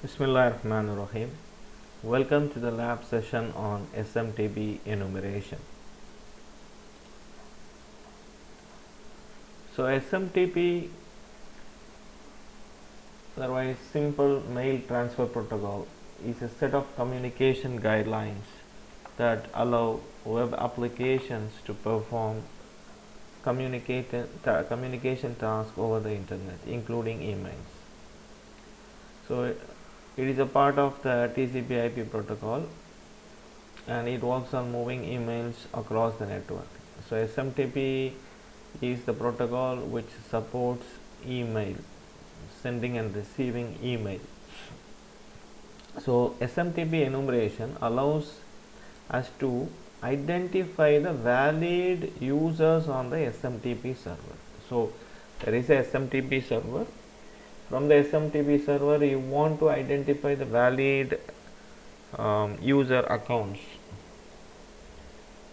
Bismillahirrahmanirrahim. Welcome to the lab session on SMTP enumeration. So SMTP, otherwise simple mail transfer protocol, is a set of communication guidelines that allow web applications to perform communication tasks over the internet, including emails. So it is a part of the TCP/IP protocol, and it works on moving emails across the network. So SMTP is the protocol which supports email, sending and receiving email. So SMTP enumeration allows us to identify the valid users on the SMTP server. So there is a SMTP server. From the SMTP server, you want to identify the valid user accounts.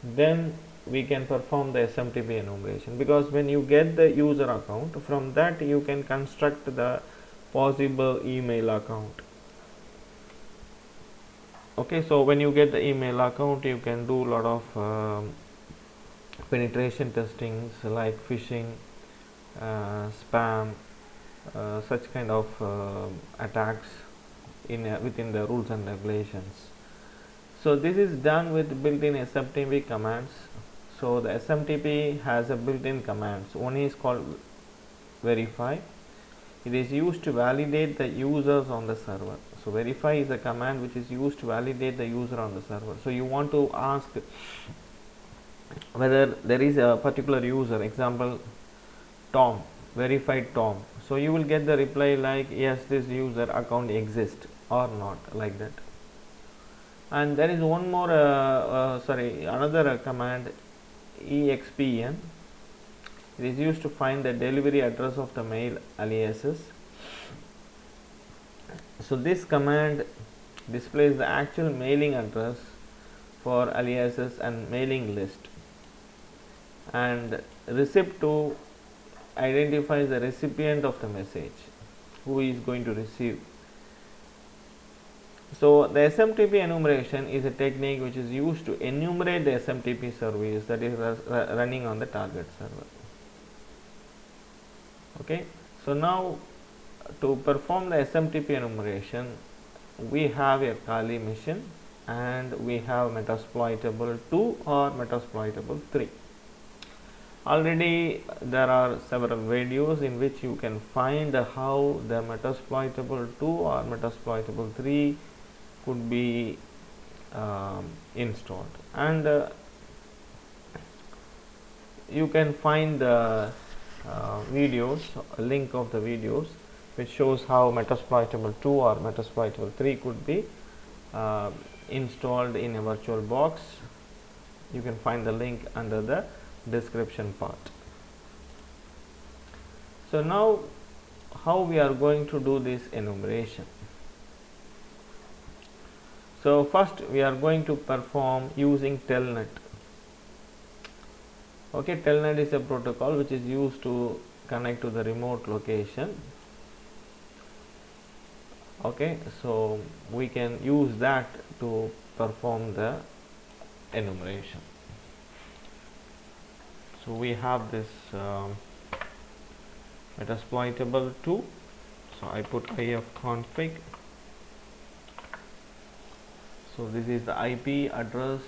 Then we can perform the SMTP enumeration, because when you get the user account, from that you can construct the possible email account. Okay, so when you get the email account, you can do a lot of penetration testings like phishing, spam, such kind of attacks within the rules and regulations. So this is done with built-in SMTP commands. So the SMTP has a built-in commands. One is called verify. It is used to validate the users on the server. So verify is a command which is used to validate the user on the server. So you want to ask whether there is a particular user, example Tom, verified Tom. So you will get the reply like yes, this user account exists or not, like that. And there is one more another command, expn. It is used to find the delivery address of the mail aliases. So this command displays the actual mailing address for aliases and mailing list, and receipt2 identifies the recipient of the message, who is going to receive. So the SMTP enumeration is a technique which is used to enumerate the SMTP service that is running on the target server. Okay, so now to perform the SMTP enumeration, we have a Kali mission and we have Metasploitable 2 or Metasploitable 3. Already there are several videos in which you can find how the Metasploitable 2 or Metasploitable 3 could be installed, and you can find the videos, a link of the videos which shows how Metasploitable 2 or Metasploitable 3 could be installed in a virtual box. You can find the link under the description part. So now how we are going to do this enumeration? So first we are going to perform using telnet. Okay, telnet is a protocol which is used to connect to the remote location. Okay, so we can use that to perform the enumeration. So we have this Metasploitable 2. So I put ifconfig. So this is the IP address.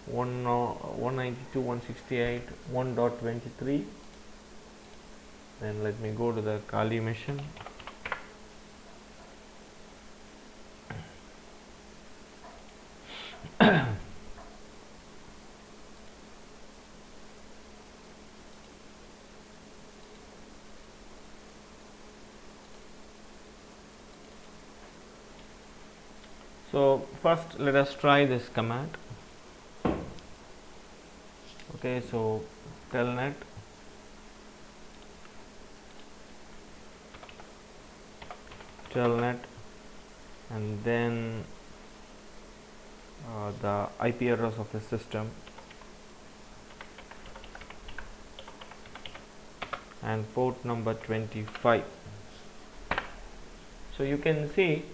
One 192.168.1.23. Then let me go to the Kali mission. So first let us try this command. Okay, so telnet and then the IP address of the system, and port number 25. So you can see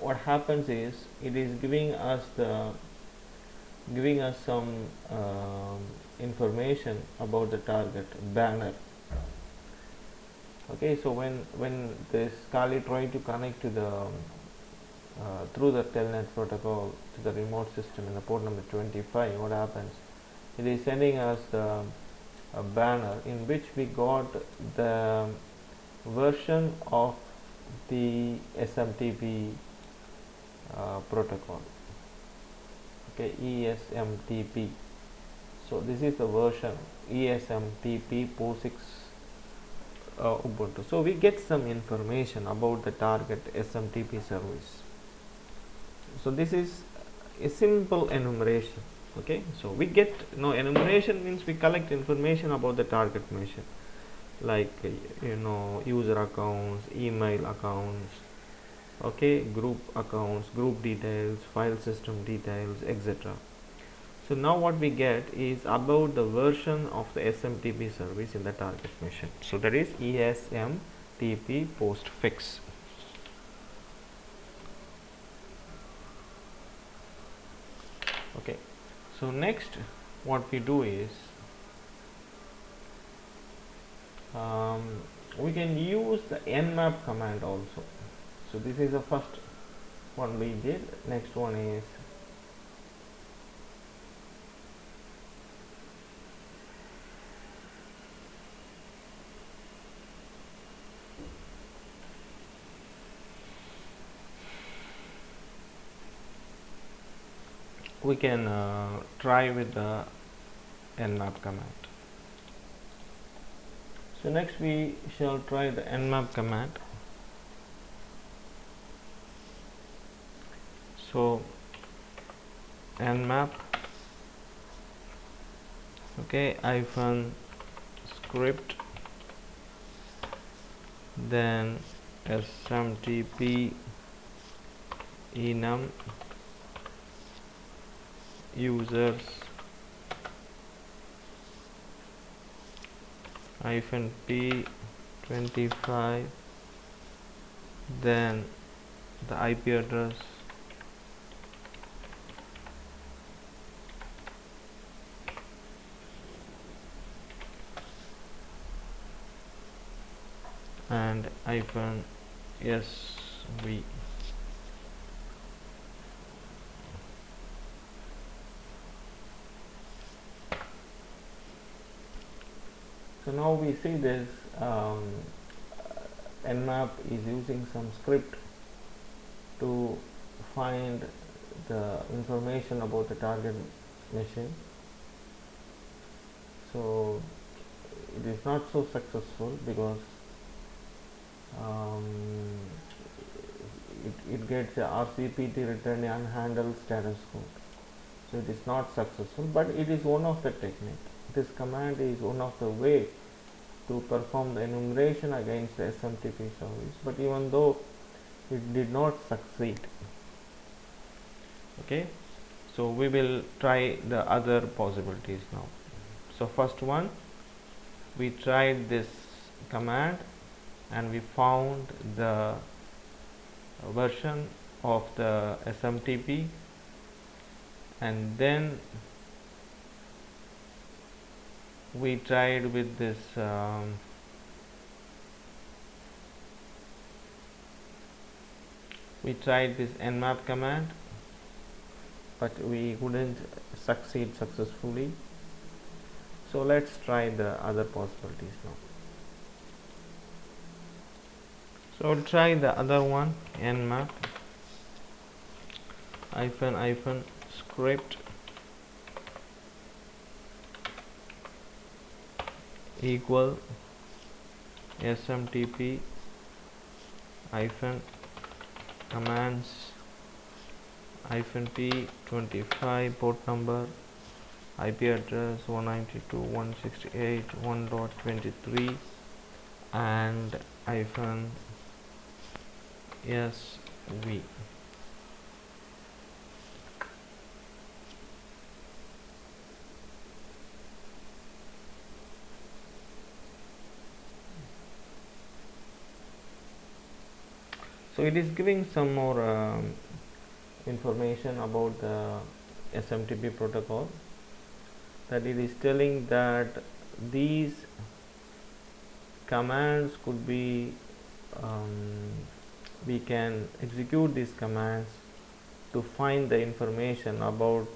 what happens is it is giving us some information about the target banner. Okay, so when this Kali try to connect to the through the telnet protocol to the remote system in the port number 25, what happens, it is sending us a banner in which we got the version of the SMTP protocol. Okay, ESMTP. So this is the version ESMTP POSIX Ubuntu. So we get some information about the target SMTP service. So this is a simple enumeration. Okay, so we get enumeration means we collect information about the target machine, like user accounts, email accounts, okay, group accounts, group details, file system details, etc. So now what we get is about the version of the SMTP service in the target machine. So that is ESMTP postfix. Okay, so next what we do is we can use the nmap command also. So this is the first one we did. Next one is we can try with the nmap command. So next we shall try the nmap command. So nmap, okay, hyphen script, then SMTP enum users -p25, then the IP address, and -sv. So now we see this nmap is using some script to find the information about the target machine. So it is not so successful because it gets a RCPT return unhandled status code. So it is not successful, but it is one of the technique. This command is one of the way to perform the enumeration against the SMTP service, but even though it did not succeed. Okay, so we will try the other possibilities now. So first one, we tried this command and we found the version of the SMTP, and then we tried with this nmap command, but we couldn't succeed successfully. So let's try the other possibilities now. So I'll try the other one, nmap hyphen script equal SMTP hyphen commands -p25, port number, IP address 192.168.1.23, and -sv. So it is giving some more information about the SMTP protocol, that it is telling that these commands could be we can execute these commands to find the information about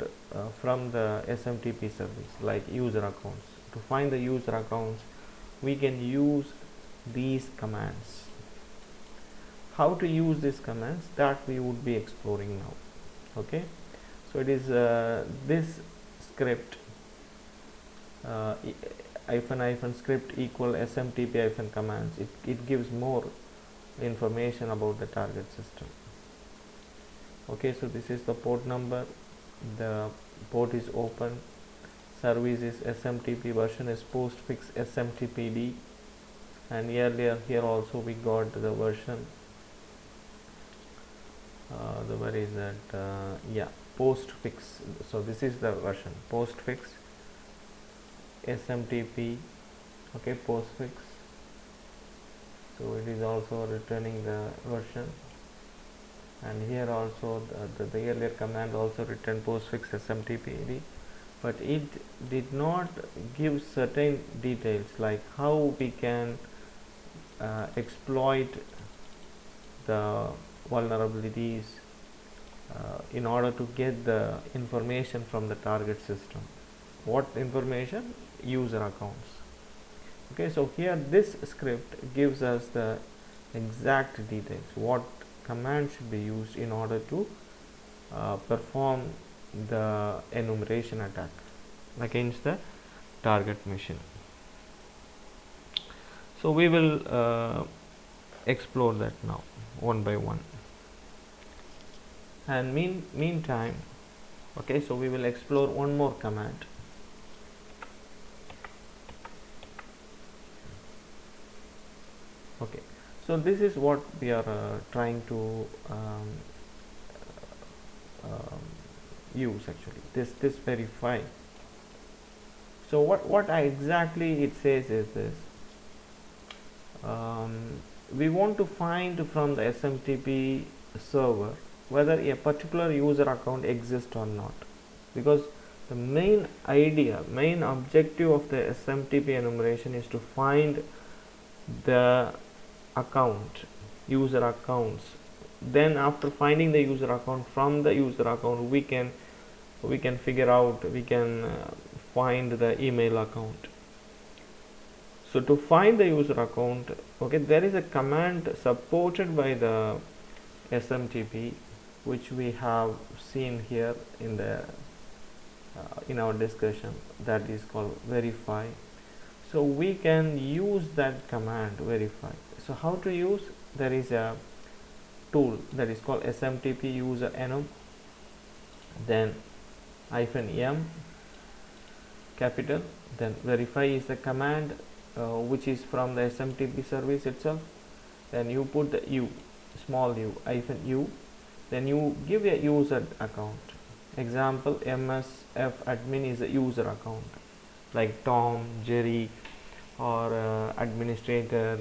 from the SMTP service, like user accounts. To find the user accounts, we can use these commands. How to use these commands, that we would be exploring now. Okay, so it is this script hyphen script equal SMTP hyphen commands. It gives more information about the target system. Okay, so this is the port number, the port is open, service is SMTP, version is postfix SMTPD, and earlier here also we got the version, the where is that, yeah, postfix. So this is the version, postfix SMTP. Okay, postfix. So it is also returning the version, and here also the earlier command also returned postfix SMTPD, but it did not give certain details like how we can exploit the vulnerabilities in order to get the information from the target system. What information? User accounts. Okay, so here this script gives us the exact details, what command should be used in order to perform the enumeration attack against the target machine. So we will explore that now one by one, and meantime, okay, so we will explore one more command. Okay, so this is what we are trying to use actually, this verify. So what exactly it says is this, we want to find from the SMTP server whether a particular user account exists or not, because the main objective of the SMTP enumeration is to find the user accounts. Then after finding the user account, from the user account we can figure out, we can find the email account. So to find the user account, okay, there is a command supported by the SMTP, which we have seen here in the in our discussion, that is called verify. So we can use that command verify. So how to use? There is a tool that is called SMTP user enum, then -m capital, then verify is the command which is from the SMTP service itself. Then you put the u, small u, -u, then you give a user account. Example, MSF admin is a user account, like Tom, Jerry, or administrator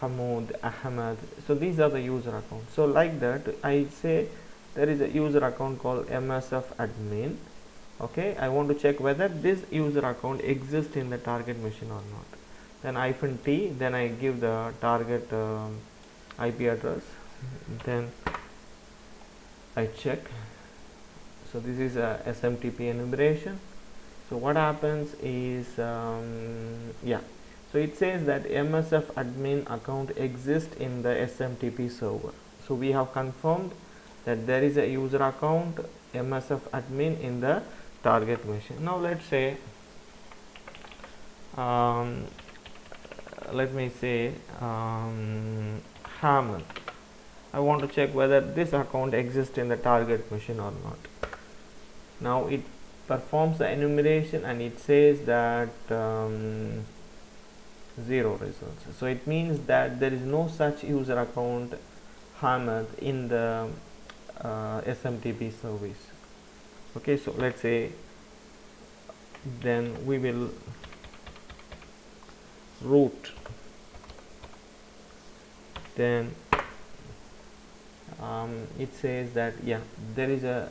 Hamoud, Ahmad. So these are the user accounts. So like that, I say there is a user account called MSF admin. Okay, I want to check whether this user account exists in the target machine or not. Then -t, then I give the target IP address, then I check. So this is a SMTP enumeration. So what happens is, yeah, so it says that MSF admin account exists in the SMTP server. So we have confirmed that there is a user account MSF admin in the target machine. Now let's say, let me say Hamid. I want to check whether this account exists in the target machine or not. Now it performs the enumeration and it says that 0 results. So it means that there is no such user account Hamid in the SMTP service. Okay, so let's say then we will root, then it says that yeah, there is a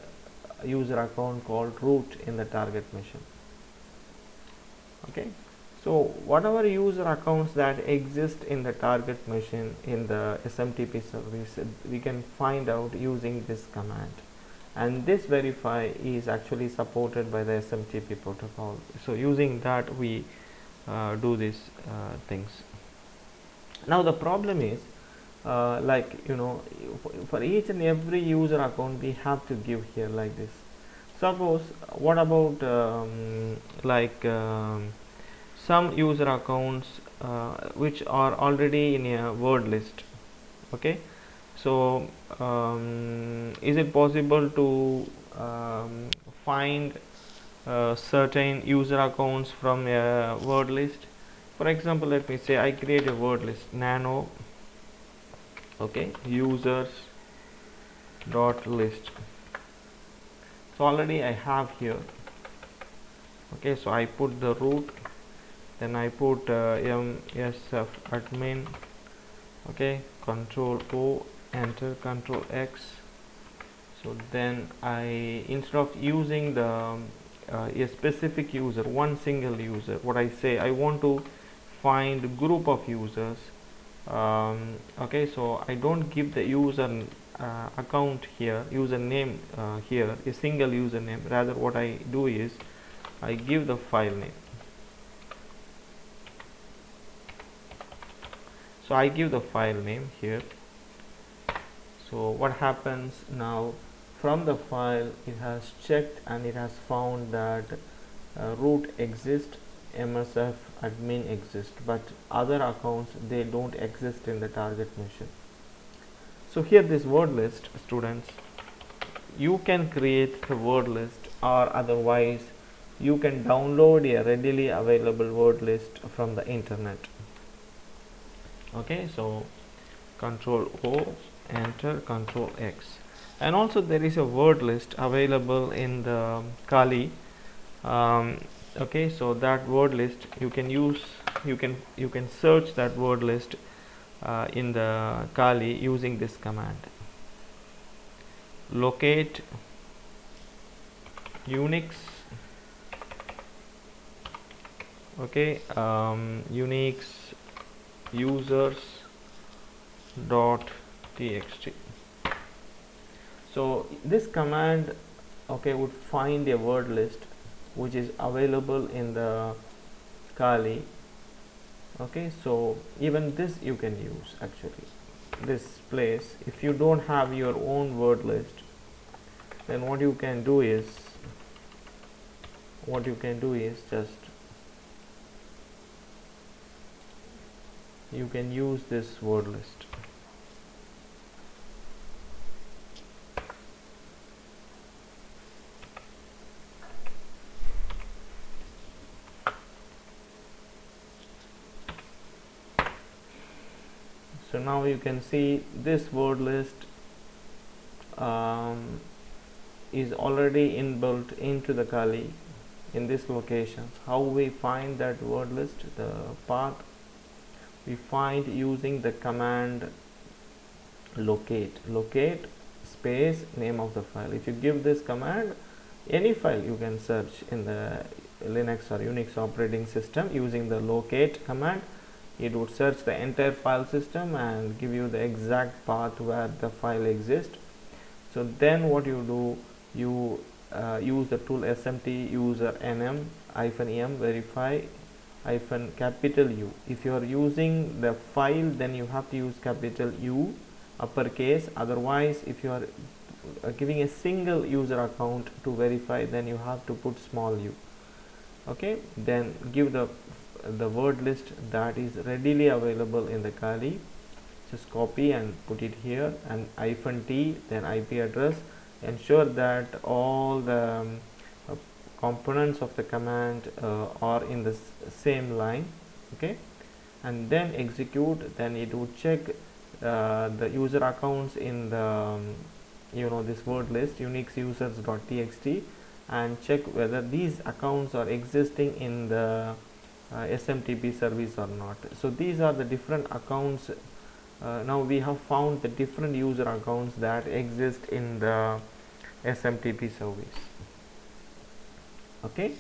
user account called root in the target machine. Okay, so whatever user accounts that exist in the target machine in the SMTP service, we can find out using this command, and this verify is actually supported by the SMTP protocol. So using that we do these things. Now the problem is like, you know, for each and every user account we have to give here like this. Suppose what about some user accounts which are already in a word list. Okay, so is it possible to find certain user accounts from a word list? For example, let me say I create a word list nano, okay, users dot list. So already I have here. Okay, so I put the root, then I put msf admin, okay, control O, enter, control X. So then I, instead of using the a specific user, one single user, what I say, I want to find group of users. Okay, so I don't give the user account here, username here, a single username. Rather what I do is I give the file name. So I give the file name here. So what happens now, from the file it has checked and it has found that root exists, msf admin exists, but other accounts, they don't exist in the target machine. So here this word list, students, you can create the word list, or otherwise you can download a readily available word list from the internet. Okay, so control O, enter, control X. And also there is a word list available in the Kali. Okay, so that word list you can use, you can search that word list in the Kali using this command: locate Unix, okay, Unix users dot txt. So this command, okay, would find a word list which is available in the Kali. Okay, so even this you can use actually, this place. If you don't have your own word list, then what you can do is just you can use this word list. So now you can see this word list is already inbuilt into the Kali in this location. How we find that word list? The path we find using the command locate space name of the file. If you give this command, any file you can search in the Linux or Unix operating system using the locate command, it would search the entire file system and give you the exact path where the file exists. So then what you do, you use the tool SMT user nm -m verify capital U. If you are using the file, then you have to use capital U uppercase. Otherwise, if you are giving a single user account to verify, then you have to put small u. Okay, then give the word list that is readily available in the Kali. Just copy and put it here, and -t, then IP address. Ensure that all the components of the command are in the same line. Okay, and then execute. Then it would check the user accounts in the this word list unix users.txt, and check whether these accounts are existing in the SMTP service or not. So these are the different accounts now we have found the different user accounts that exist in the SMTP service. Okay.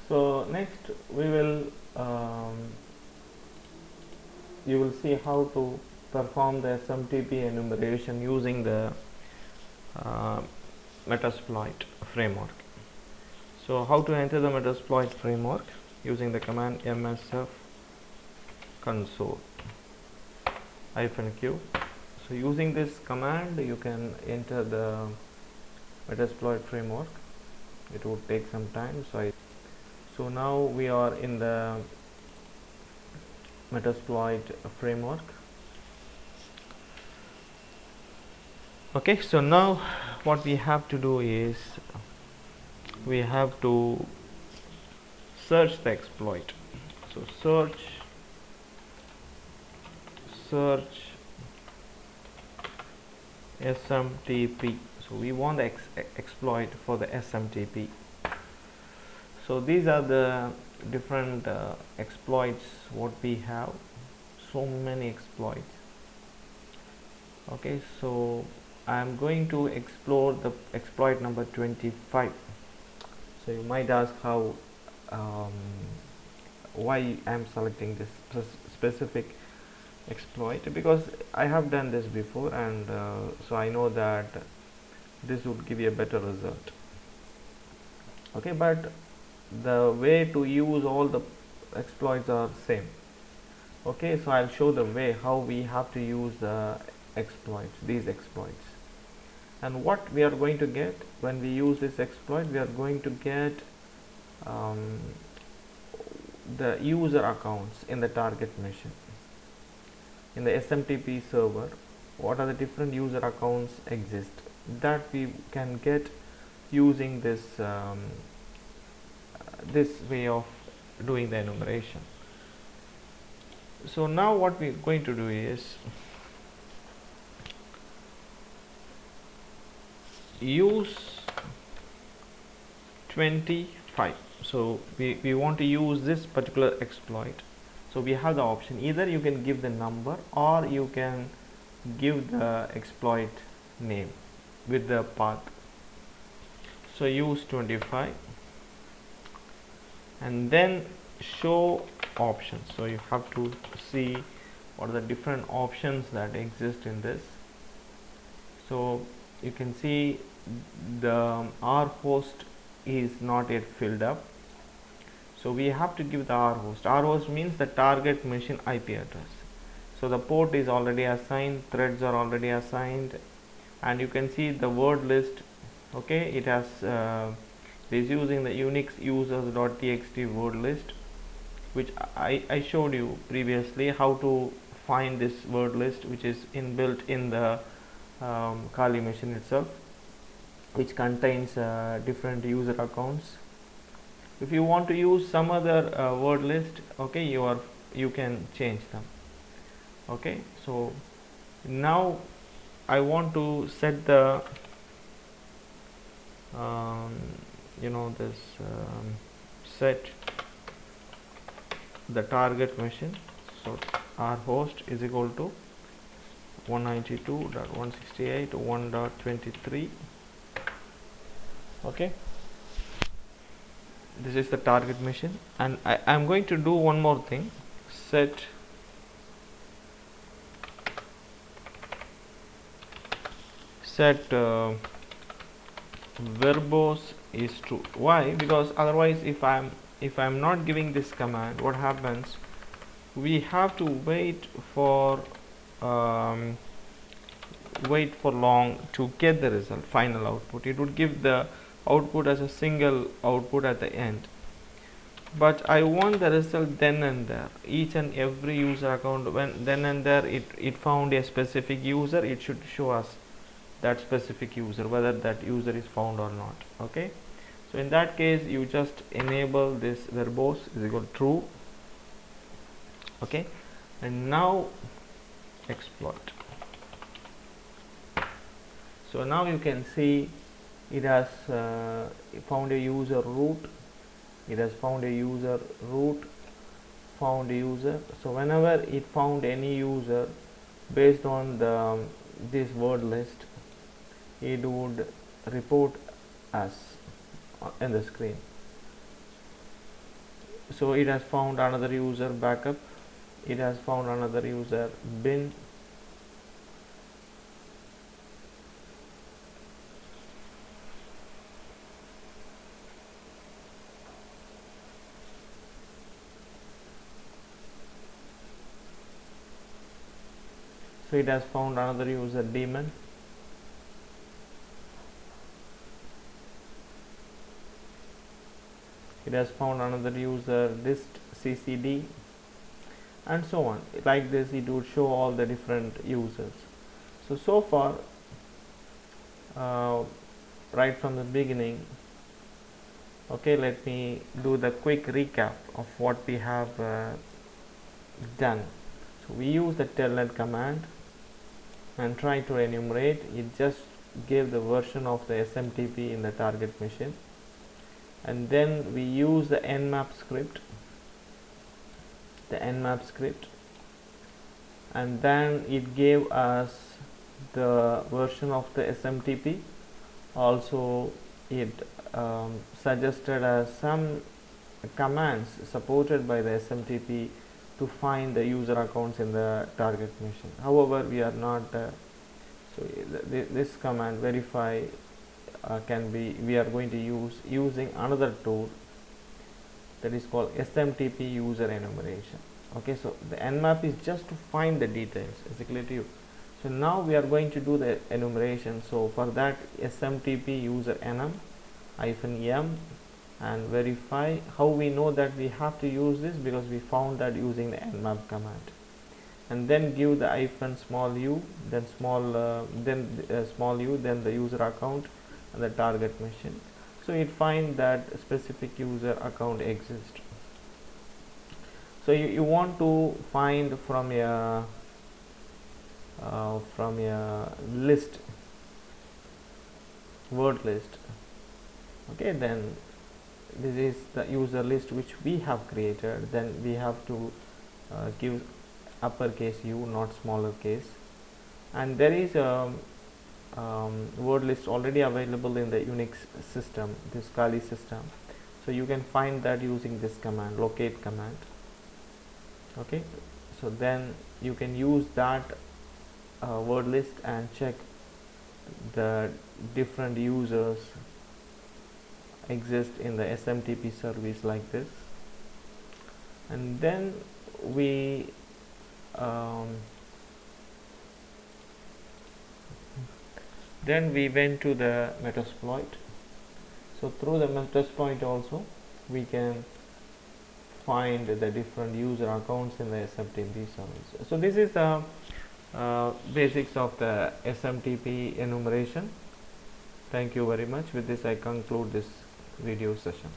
So next we will you will see how to perform the SMTP enumeration using the Metasploit framework. So how to enter the Metasploit framework using the command msf console -q. So using this command you can enter the Metasploit framework. It would take some time, so now we are in the Metasploit framework. Okay, so now what we have to do is we have to search the exploit. So search SMTP. So we want the exploit for the SMTP. So these are the different exploits what we have. So many exploits. Okay, so I am going to explore the exploit number 25. So you might ask how why I am selecting this specific exploit, because I have done this before, and so I know that this would give you a better result. Okay, but the way to use all the exploits are same. Okay, so I'll show the way how we have to use the exploits, these exploits. And what we are going to get when we use this exploit, we are going to get the user accounts in the target machine. In the SMTP server, what are the different user accounts exist that we can get using this this way of doing the enumeration. So now what we're going to do is use 25. So we want to use this particular exploit. So we have the option, either you can give the number or you can give the exploit name with the path. So use 25 and then show options. So you have to see what are the different options that exist in this. So you can see the R host is not yet filled up, so we have to give the R host. R host means the target machine IP address. So the port is already assigned, threads are already assigned, and you can see the word list. Okay, it has it is using the Unix users.txt word list, which I showed you previously how to find this word list, which is inbuilt in the Kali machine itself, which contains different user accounts. If you want to use some other word list, okay, you can change them. Okay, so now I want to set the set the target machine. So our host is equal to 192.168.1.23. okay, this is the target machine, and I am going to do one more thing. Set verbose is true. Why? Because otherwise if I'm not giving this command, what happens, we have to wait for long to get the result, final output. It would give the output as a single output at the end, but I want the result then and there. Each and every user account, when then and there it found a specific user, it should show us that specific user, whether that user is found or not. Okay, so in that case you just enable this verbose is equal to true. Okay, and now exploit. So now you can see it has found a user root. It has found a user root, found a user. So whenever it found any user based on this word list, it would report us in the screen. So it has found another user backup, it has found another user bin, so it has found another user daemon, it has found another user dist ccd, and so on. Like this, it would show all the different users. So far, right from the beginning, okay, let me do the quick recap of what we have done. So we use the telnet command and try to enumerate. It just gave the version of the SMTP in the target machine, and then we use the nmap script, and then it gave us the version of the SMTP. Also, it suggested us some commands supported by the SMTP to find the user accounts in the target machine. However, we are not this command verify we are going to use using another tool that is called SMTP user enumeration. Okay, so the nmap is just to find the details, it's clear to you. So now we are going to do the enumeration. So for that, SMTP user enum -m and verify. How we know that we have to use this? Because we found that using the nmap command. And then give the small u, then small u, then the user account and the target machine. So it finds that specific user account exists. So you want to find from a list, word list. Okay, then this is the user list which we have created. Then we have to give uppercase u, not smaller case. And there is a word list already available in the Unix system, this Kali system. So you can find that using this command, locate command. Okay, so then you can use that word list and check the different users exist in the SMTP service like this. And then we went to the Metasploit. So through the Metasploit also we can find the different user accounts in the SMTP service. So this is the basics of the SMTP enumeration. Thank you very much. With this I conclude this video session.